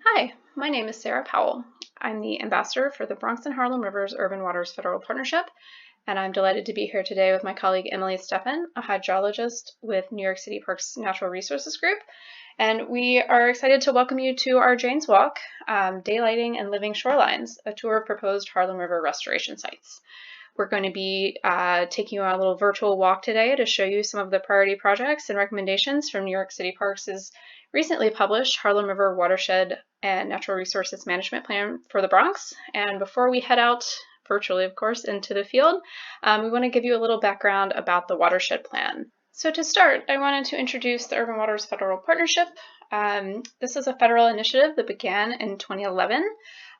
Hi, my name is Sara Powell. I'm the ambassador for the Bronx and Harlem Rivers Urban Waters Federal Partnership, and I'm delighted to be here today with my colleague Emily Stephan, a hydrologist with New York City Parks Natural Resources Group. And we are excited to welcome you to our Jane's Walk, Daylighting and Living Shorelines, a tour of proposed Harlem River restoration sites. We're going to be taking you on a little virtual walk today to show you some of the priority projects and recommendations from New York City Parks' recently published Harlem River Watershed and Natural Resources Management Plan for the Bronx. And before we head out, virtually of course, into the field, we want to give you a little background about the Watershed Plan. So to start, I wanted to introduce the Urban Waters Federal Partnership. This is a federal initiative that began in 2011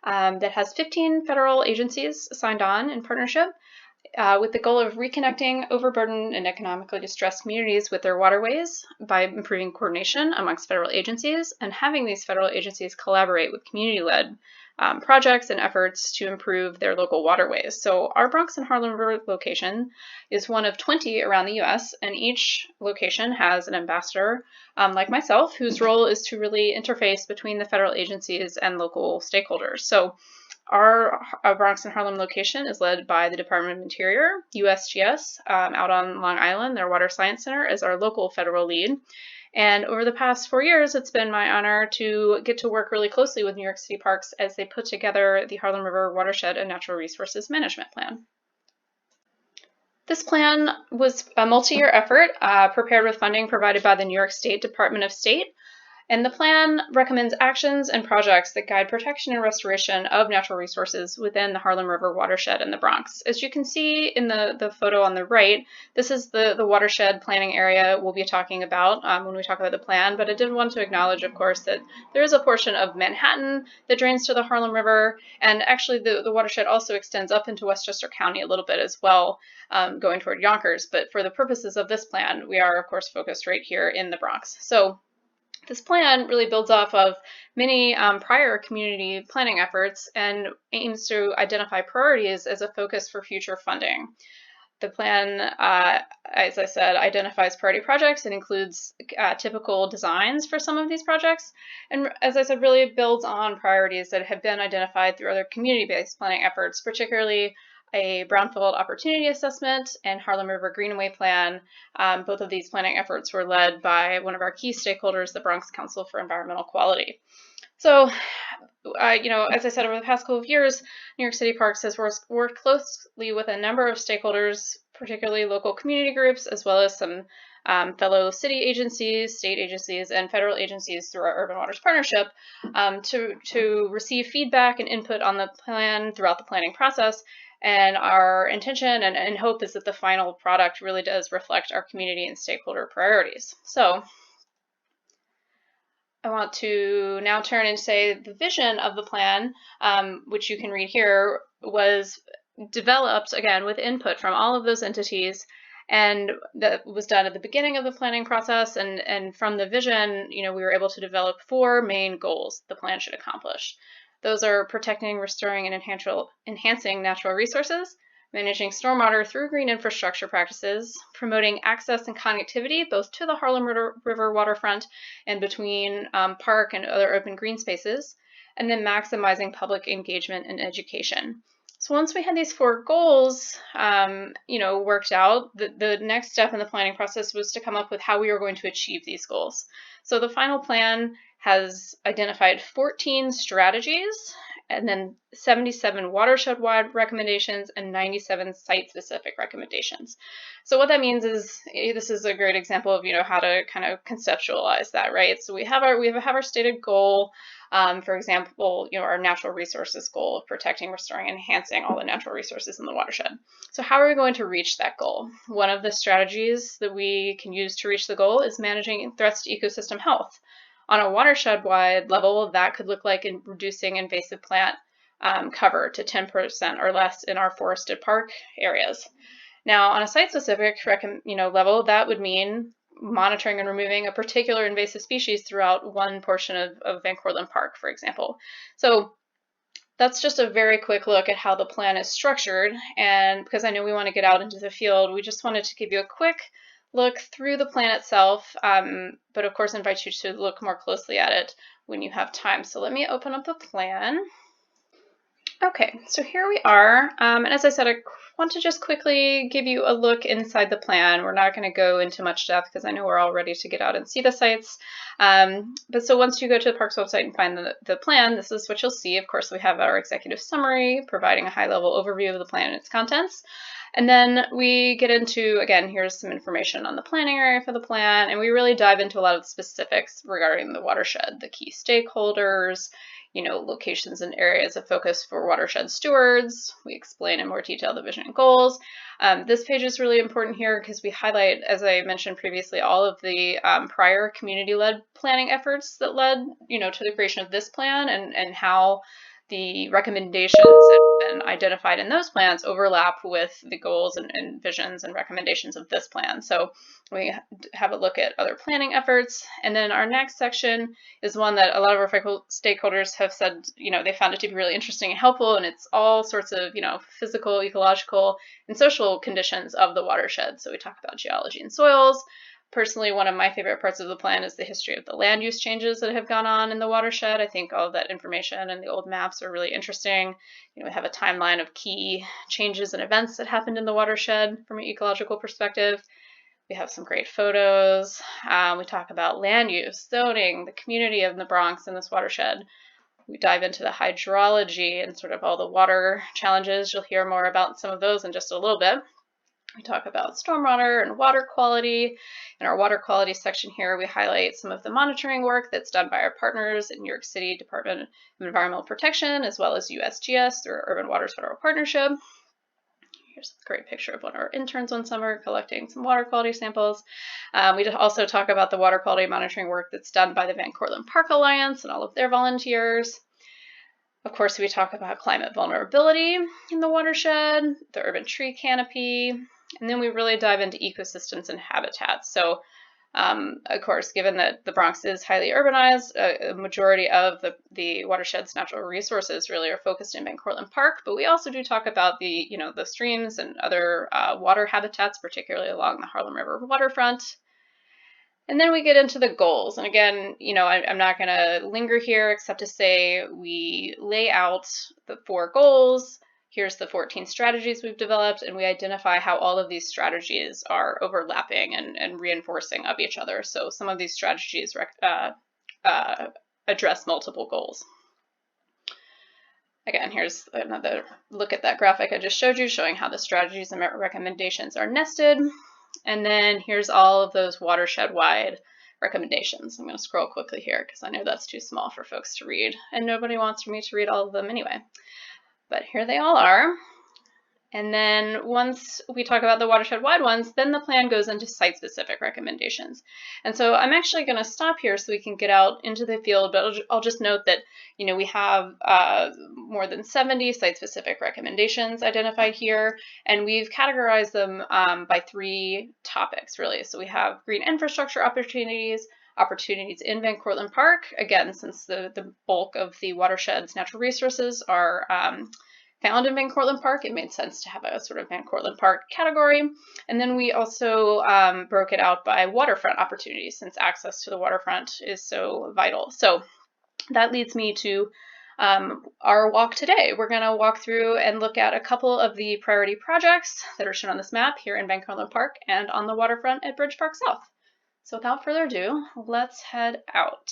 that has 15 federal agencies signed on in partnership with the goal of reconnecting overburdened and economically distressed communities with their waterways by improving coordination amongst federal agencies and having these federal agencies collaborate with community-led projects and efforts to improve their local waterways. So our Bronx and Harlem River location is one of 20 around the US, and each location has an ambassador like myself, whose role is to really interface between the federal agencies and local stakeholders. So our Bronx and Harlem location is led by the Department of Interior, USGS, out on Long Island. Their Water Science Center is our local federal lead. And over the past 4 years, it's been my honor to get to work really closely with New York City Parks as they put together the Harlem River Watershed and Natural Resources Management Plan. This plan was a multi-year effort prepared with funding provided by the New York State Department of State. And the plan recommends actions and projects that guide protection and restoration of natural resources within the Harlem River watershed in the Bronx. As you can see in the photo on the right, this is the watershed planning area we'll be talking about when we talk about the plan, but I did want to acknowledge, of course, that there is a portion of Manhattan that drains to the Harlem River, and actually the watershed also extends up into Westchester County a little bit as well, going toward Yonkers. But for the purposes of this plan, we are, of course, focused right here in the Bronx. So this plan really builds off of many prior community planning efforts and aims to identify priorities as a focus for future funding. The plan, as I said, identifies priority projects and includes typical designs for some of these projects. And as I said, really builds on priorities that have been identified through other community-based planning efforts, particularly a brownfield opportunity assessment and Harlem River Greenway plan. Both of these planning efforts were led by one of our key stakeholders, the Bronx Council for Environmental Quality. So, as I said, over the past couple of years, New York City Parks has worked closely with a number of stakeholders, particularly local community groups, as well as some fellow city agencies, state agencies, and federal agencies through our Urban Waters Partnership to receive feedback and input on the plan throughout the planning process. And our intention and hope is that the final product really does reflect our community and stakeholder priorities. So I want to now turn and say the vision of the plan, which you can read here, was developed, again, with input from all of those entities, and that was done at the beginning of the planning process. And from the vision, we were able to develop 4 main goals the plan should accomplish. Those are protecting, restoring, and enhancing natural resources, managing stormwater through green infrastructure practices, promoting access and connectivity both to the Harlem River waterfront and between park and other open green spaces, and then maximizing public engagement and education. So once we had these 4 goals, worked out, the next step in the planning process was to come up with how we were going to achieve these goals. So the final plan has identified 14 strategies and then 77 watershed-wide recommendations and 97 site-specific recommendations. So what that means is, this is a great example of how to kind of conceptualize that, right? So we have our stated goal. For example, our natural resources goal of protecting, restoring, and enhancing all the natural resources in the watershed. So how are we going to reach that goal? One of the strategies that we can use to reach the goal is managing threats to ecosystem health. On a watershed-wide level, that could look like in reducing invasive plant cover to 10% or less in our forested park areas. Now, on a site-specific level, that would mean monitoring and removing a particular invasive species throughout one portion of Van Cortlandt Park, for example. So that's just a very quick look at how the plan is structured. And because I know we want to get out into the field, we just wanted to give you a quick look through the plan itself, but of course invite you to look more closely at it when you have time. So let me open up the plan. Okay, so here we are, and as I said, I want to just quickly give you a look inside the plan. We're not going to go into much depth because I know we're all ready to get out and see the sites, but so once you go to the parks website and find the plan, this is what you'll see. Of course, we have our executive summary providing a high-level overview of the plan and its contents. And then we get into, again, here's some information on the planning area for the plan, and we really dive into a lot of specifics regarding the watershed, the key stakeholders, locations and areas of focus for watershed stewards. We explain in more detail the vision and goals. This page is really important here because we highlight, as I mentioned previously, all of the prior community-led planning efforts that led, to the creation of this plan, and how the recommendations that have been identified in those plans overlap with the goals and visions and recommendations of this plan. So we have a look at other planning efforts. And then our next section is one that a lot of our stakeholders have said, they found it to be really interesting and helpful. And it's all sorts of, physical, ecological, and social conditions of the watershed. So we talk about geology and soils. Personally, one of my favorite parts of the plan is the history of the land use changes that have gone on in the watershed. I think all of that information and the old maps are really interesting. We have a timeline of key changes and events that happened in the watershed from an ecological perspective. We have some great photos. We talk about land use, zoning, the community of the Bronx in this watershed. We dive into the hydrology and sort of all the water challenges. You'll hear more about some of those in just a little bit. We talk about stormwater and water quality. In our water quality section here, we highlight some of the monitoring work that's done by our partners in New York City Department of Environmental Protection, as well as USGS through our Urban Waters Federal Partnership. Here's a great picture of one of our interns one summer collecting some water quality samples. We also talk about the water quality monitoring work that's done by the Van Cortlandt Park Alliance and all of their volunteers. Of course, we talk about climate vulnerability in the watershed, the urban tree canopy, and then we really dive into ecosystems and habitats. So, of course, given that the Bronx is highly urbanized, a majority of the watershed's natural resources really are focused in Van Cortlandt Park, but we also do talk about the streams and other water habitats, particularly along the Harlem River waterfront. And then we get into the goals. And again, I'm not going to linger here except to say we lay out the 4 goals. Here's the 14 strategies we've developed, and we identify how all of these strategies are overlapping and reinforcing of each other. So some of these strategies address multiple goals. Again, here's another look at that graphic I just showed you, showing how the strategies and recommendations are nested. And then here's all of those watershed-wide recommendations. I'm going to scroll quickly here because I know that's too small for folks to read, and nobody wants me to read all of them anyway. But here they all are. And then once we talk about the watershed-wide ones, then the plan goes into site-specific recommendations. And so I'm actually going to stop here so we can get out into the field, but I'll just note that, we have more than 70 site-specific recommendations identified here, and we've categorized them by 3 topics, really. So we have green infrastructure opportunities in Van Cortlandt Park. Again, since the bulk of the watershed's natural resources are found in Van Cortlandt Park, it made sense to have a sort of Van Cortlandt Park category. And then we also broke it out by waterfront opportunities, since access to the waterfront is so vital. So that leads me to our walk today. We're going to walk through and look at a couple of the priority projects that are shown on this map here in Van Cortlandt Park and on the waterfront at Bridge Park South. So without further ado, let's head out.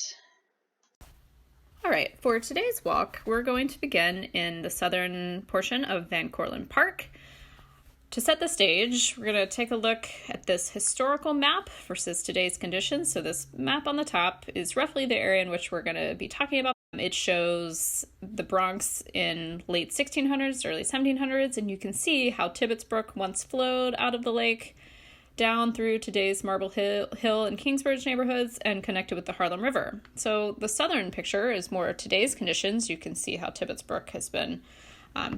All right, for today's walk, we're going to begin in the southern portion of Van Cortlandt Park. To set the stage, we're going to take a look at this historical map versus today's conditions. So this map on the top is roughly the area in which we're going to be talking about. It shows the Bronx in late 1600s, early 1700s, and you can see how Tibbetts Brook once flowed out of the lake down through today's Marble Hill and Kingsbridge neighborhoods and connected with the Harlem River. So the southern picture is more today's conditions. You can see how Tibbetts Brook has been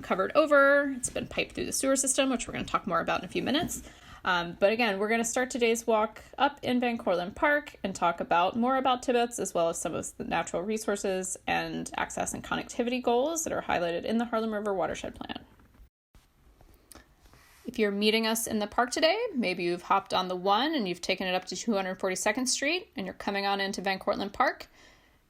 covered over. It's been piped through the sewer system, which we're going to talk more about in a few minutes. But again, we're going to start today's walk up in Van Cortlandt Park and talk more about Tibbetts, as well as some of the natural resources and access and connectivity goals that are highlighted in the Harlem River Watershed Plan. If you're meeting us in the park today, maybe you've hopped on the 1 and you've taken it up to 242nd Street and you're coming on into Van Cortlandt Park,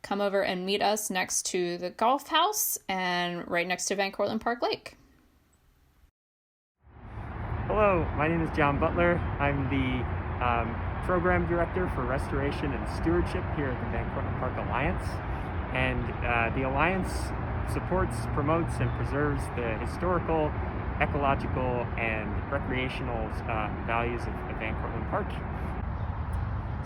come over and meet us next to the golf house and right next to Van Cortlandt Park Lake. Hello, my name is John Butler. I'm the Program Director for Restoration and Stewardship here at the Van Cortlandt Park Alliance. And the Alliance supports, promotes, and preserves the historical, ecological, and recreational values of Van Cortlandt Park.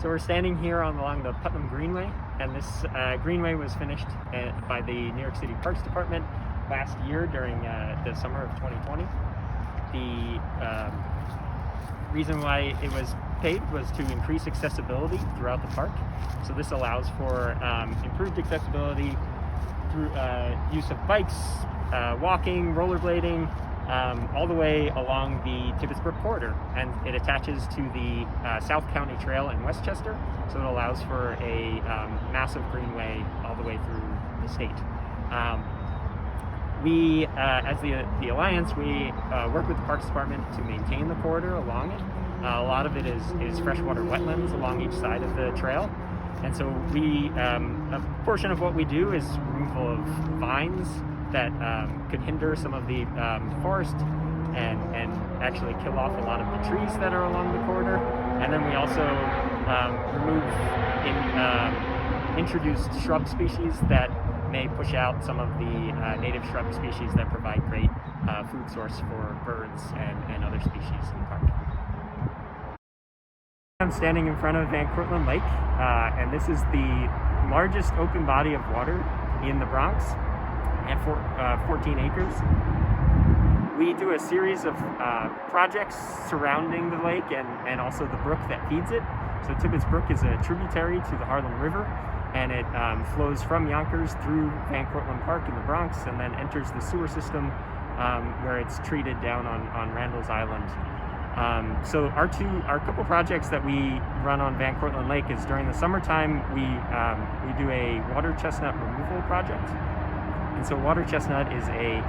So we're standing here along the Putnam Greenway, and this greenway was finished by the New York City Parks Department last year during the summer of 2020. The reason why it was paved was to increase accessibility throughout the park. So this allows for improved accessibility through use of bikes, walking, rollerblading, all the way along the Tibbetts Brook corridor, and it attaches to the South County Trail in Westchester, so it allows for a massive greenway all the way through the state. We, as the Alliance, we work with the Parks Department to maintain the corridor along it. A lot of it is freshwater wetlands along each side of the trail, and so we, a portion of what we do is removal of vines that could hinder some of the forest and actually kill off a lot of the trees that are along the corridor. And then we also remove introduced shrub species that may push out some of the native shrub species that provide great food source for birds and other species in the park. I'm standing in front of Van Cortlandt Lake, and this is the largest open body of water in the Bronx at 14 acres. We do a series of projects surrounding the lake and also the brook that feeds it. So Tibbetts Brook is a tributary to the Harlem River, and it flows from Yonkers through Van Cortlandt Park in the Bronx and then enters the sewer system where it's treated down on Randall's Island. So our couple projects that we run on Van Cortlandt Lake is during the summertime we do a water chestnut removal project. And so water chestnut is a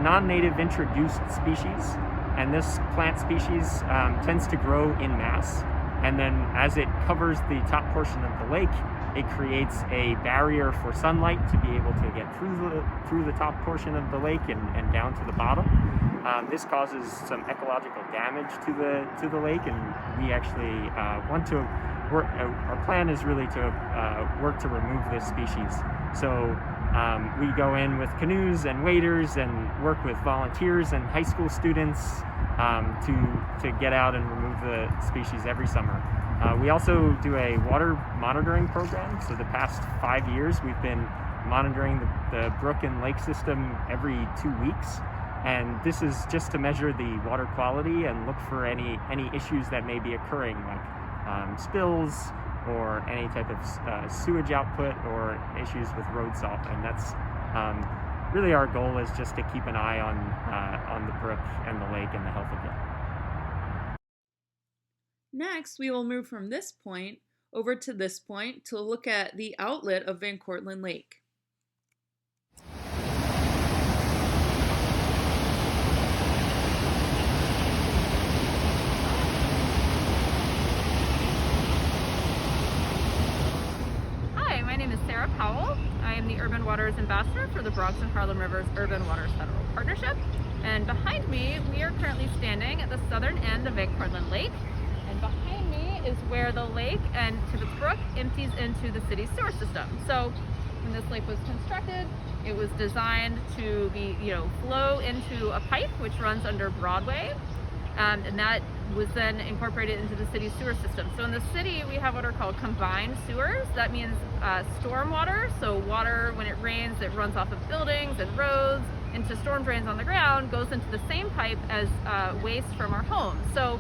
non-native introduced species, and this plant species tends to grow in mass, and then as it covers the top portion of the lake, it creates a barrier for sunlight to be able to get through the top portion of the lake and down to the bottom. This causes some ecological damage to the lake, and we actually want to work. Our plan is really to work to remove this species. So we go in with canoes and waders and work with volunteers and high school students to get out and remove the species every summer. We also do a water monitoring program. So the past 5 years we've been monitoring the brook and lake system every 2 weeks. And this is just to measure the water quality and look for any issues that may be occurring, like spills or any type of sewage output or issues with road salt. And that's really our goal, is just to keep an eye on the brook and the lake and the health of it. Next, we will move from this point over to this point to look at the outlet of Van Cortlandt Lake. My name is Sara Powell. I am the Urban Waters Ambassador for the Bronx and Harlem River's Urban Waters Federal Partnership. And behind me, we are currently standing at the southern end of Van Cortlandt Lake. And behind me is where the lake and Tibbetts Brook empties into the city's sewer system. So when this lake was constructed, it was designed to be, flow into a pipe which runs under Broadway. And that was then incorporated into the city's sewer system. So in the city, we have what are called combined sewers. That means storm water. So water, when it rains, it runs off of buildings and roads into storm drains on the ground, goes into the same pipe as waste from our homes. So,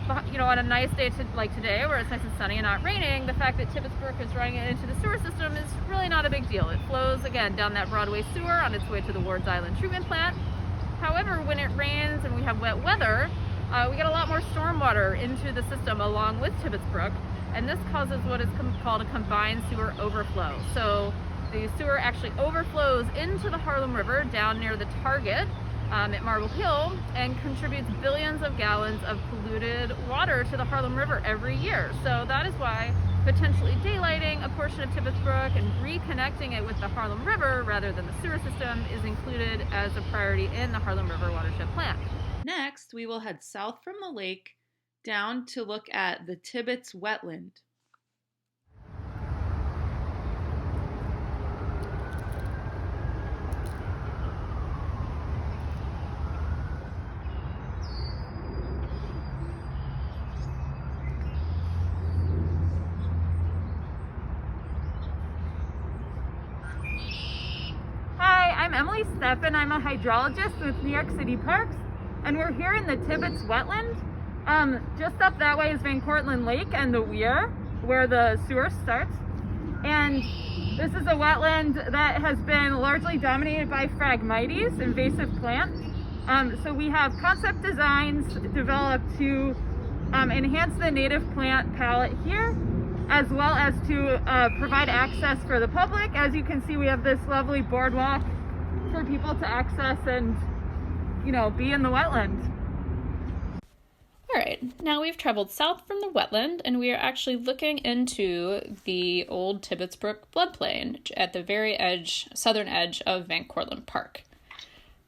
on a nice day like today, where it's nice and sunny and not raining, the fact that Tibbetts Brook is running it into the sewer system is really not a big deal. It flows, again, down that Broadway sewer on its way to the Wards Island treatment plant. However, when it rains and we have wet weather, we get a lot more storm water into the system along with Tibbetts Brook, and this causes what is called a combined sewer overflow. So the sewer actually overflows into the Harlem River down near the Target, at Marble Hill and contributes billions of gallons of polluted water to the Harlem River every year. So that is why potentially daylighting a portion of Tibbetts Brook and reconnecting it with the Harlem River rather than the sewer system is included as a priority in the Harlem River Watershed Plan. Next, we will head south from the lake down to look at the Tibbetts wetland. I'm Emily Stephan. I'm a hydrologist with New York City Parks, and we're here in the Tibbetts wetland. Just up that way is Van Courtland Lake and the weir where the sewer starts. And this is a wetland that has been largely dominated by Phragmites, invasive plants. So we have concept designs developed to enhance the native plant palette here, as well as to provide access for the public. As you can see, we have this lovely boardwalk for people to access and, be in the wetland. All right, now we've traveled south from the wetland and we are actually looking into the old Tibbetts Brook floodplain at the very southern edge of Van Courtland Park.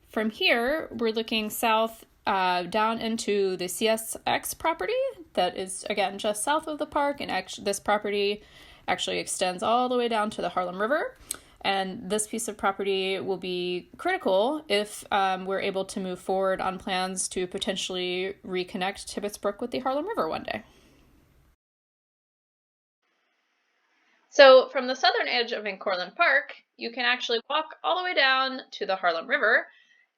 From here, we're looking south down into the CSX property that is, again, just south of the park, and this property actually extends all the way down to the Harlem River. And this piece of property will be critical if we're able to move forward on plans to potentially reconnect Tibbetts Brook with the Harlem River one day. So from the southern edge of Van Courtland Park, you can actually walk all the way down to the Harlem River.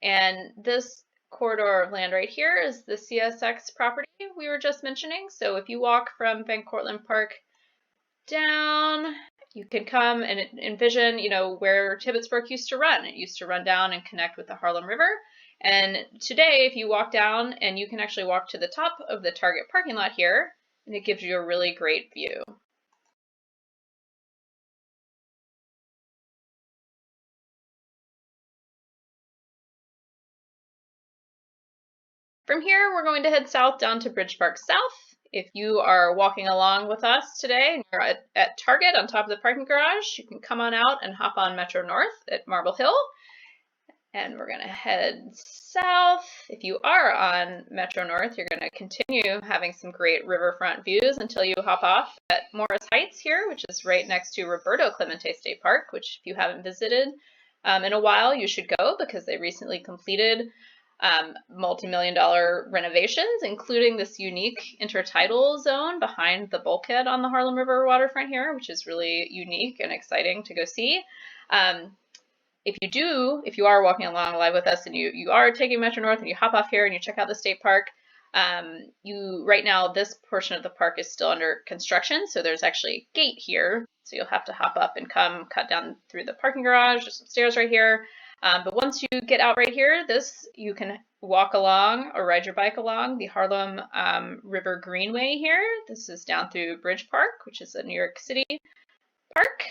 And this corridor of land right here is the CSX property we were just mentioning. So if you walk from Van Courtland Park down, you can come and envision, where Tibbetts Brook used to run. It used to run down and connect with the Harlem River. And today, if you walk down, and you can actually walk to the top of the Target parking lot here, and it gives you a really great view. From here, we're going to head south down to Bridge Park South. If you are walking along with us today and you're at Target on top of the parking garage, you can come on out and hop on Metro North at Marble Hill. And we're going to head south. If you are on Metro North, you're going to continue having some great riverfront views until you hop off at Morris Heights here, which is right next to Roberto Clemente State Park, which if you haven't visited in a while, you should go because they recently completed multi-million-dollar renovations, including this unique intertidal zone behind the bulkhead on the Harlem River waterfront here, which is really unique and exciting to go see. If you are walking along live with us and you are taking Metro North and you hop off here and you check out the state park, right now this portion of the park is still under construction, so there's actually a gate here, so you'll have to hop up and come cut down through the parking garage. There's some stairs right here. But once you get out right here, you can walk along or ride your bike along the Harlem River Greenway here. This is down through Bridge Park, which is a New York City park.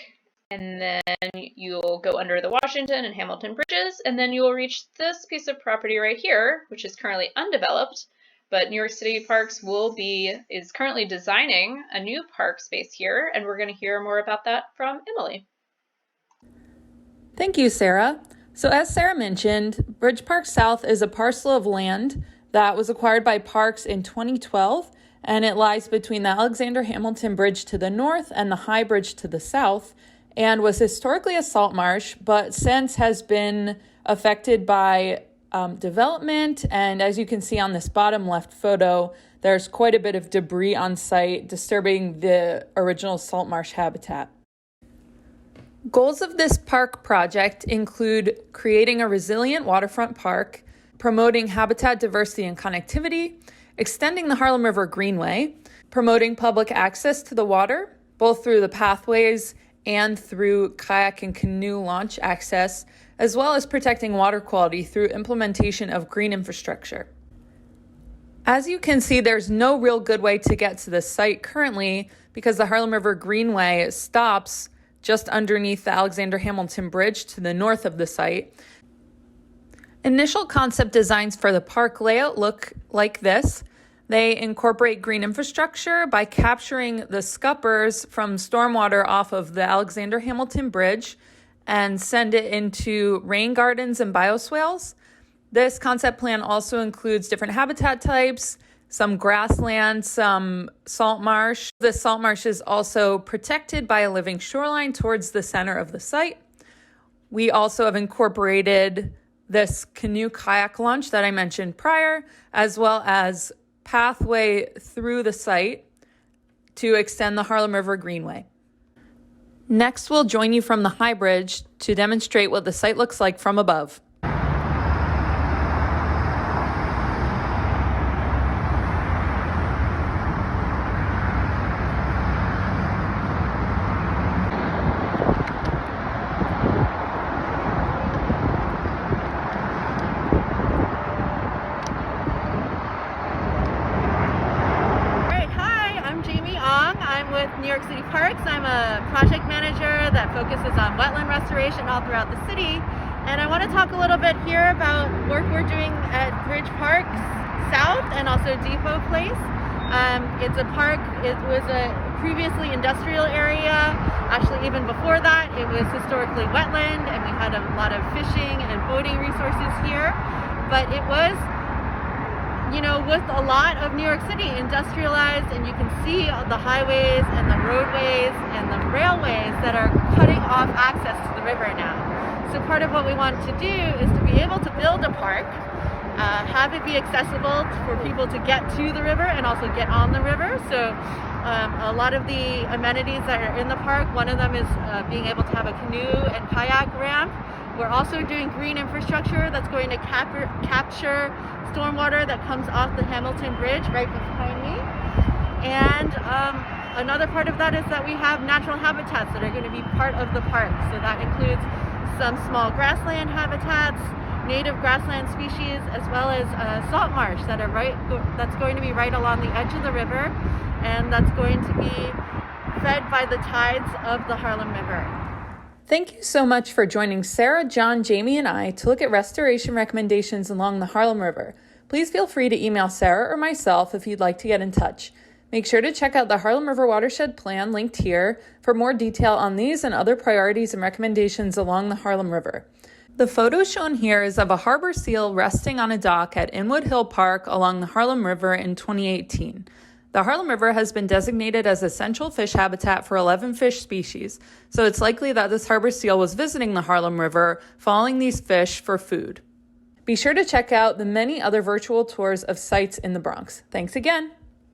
And then you'll go under the Washington and Hamilton bridges, and then you'll reach this piece of property right here, which is currently undeveloped. But New York City Parks is currently designing a new park space here, and we're going to hear more about that from Emily. Thank you, Sarah. So as Sarah mentioned, Bridge Park South is a parcel of land that was acquired by Parks in 2012, and it lies between the Alexander Hamilton Bridge to the north and the High Bridge to the south, and was historically a salt marsh, but since has been affected by development. And as you can see on this bottom left photo, there's quite a bit of debris on site, disturbing the original salt marsh habitat. Goals of this park project include creating a resilient waterfront park, promoting habitat diversity and connectivity, extending the Harlem River Greenway, promoting public access to the water, both through the pathways and through kayak and canoe launch access, as well as protecting water quality through implementation of green infrastructure. As you can see, there's no real good way to get to the site currently because the Harlem River Greenway stops just underneath the Alexander Hamilton Bridge to the north of the site. Initial concept designs for the park layout look like this. They incorporate green infrastructure by capturing the scuppers from stormwater off of the Alexander Hamilton Bridge and send it into rain gardens and bioswales. This concept plan also includes different habitat types, some grassland, some salt marsh. The salt marsh is also protected by a living shoreline towards the center of the site. We also have incorporated this canoe kayak launch that I mentioned prior, as well as pathway through the site to extend the Harlem River Greenway. Next, we'll join you from the High Bridge to demonstrate what the site looks like from above. New York City Parks. I'm a project manager that focuses on wetland restoration all throughout the city. And I want to talk a little bit here about work we're doing at Bridge Park South and also Depot Place. It's a park, it was a previously industrial area. Actually, even before that, it was historically wetland and we had a lot of fishing and boating resources here. But it was, with a lot of New York City industrialized, and you can see the highways and the roadways and the railways that are cutting off access to the river now. So part of what we want to do is to be able to build a park, have it be accessible for people to get to the river and also get on the river. So a lot of the amenities that are in the park, one of them is being able to have a canoe and kayak ramp. We're also doing green infrastructure that's going to capture stormwater that comes off the Hamilton Bridge right behind me. And another part of that is that we have natural habitats that are going to be part of the park. So that includes some small grassland habitats, native grassland species, as well as salt marsh that's going to be right along the edge of the river, and that's going to be fed by the tides of the Harlem River. Thank you so much for joining Sara, John, Jamie, and I to look at restoration recommendations along the Harlem River. Please feel free to email Sara or myself if you'd like to get in touch. Make sure to check out the Harlem River Watershed Plan linked here for more detail on these and other priorities and recommendations along the Harlem River. The photo shown here is of a harbor seal resting on a dock at Inwood Hill Park along the Harlem River in 2018. The Harlem River has been designated as essential fish habitat for 11 fish species, so it's likely that this harbor seal was visiting the Harlem River, following these fish for food. Be sure to check out the many other virtual tours of sites in the Bronx. Thanks again.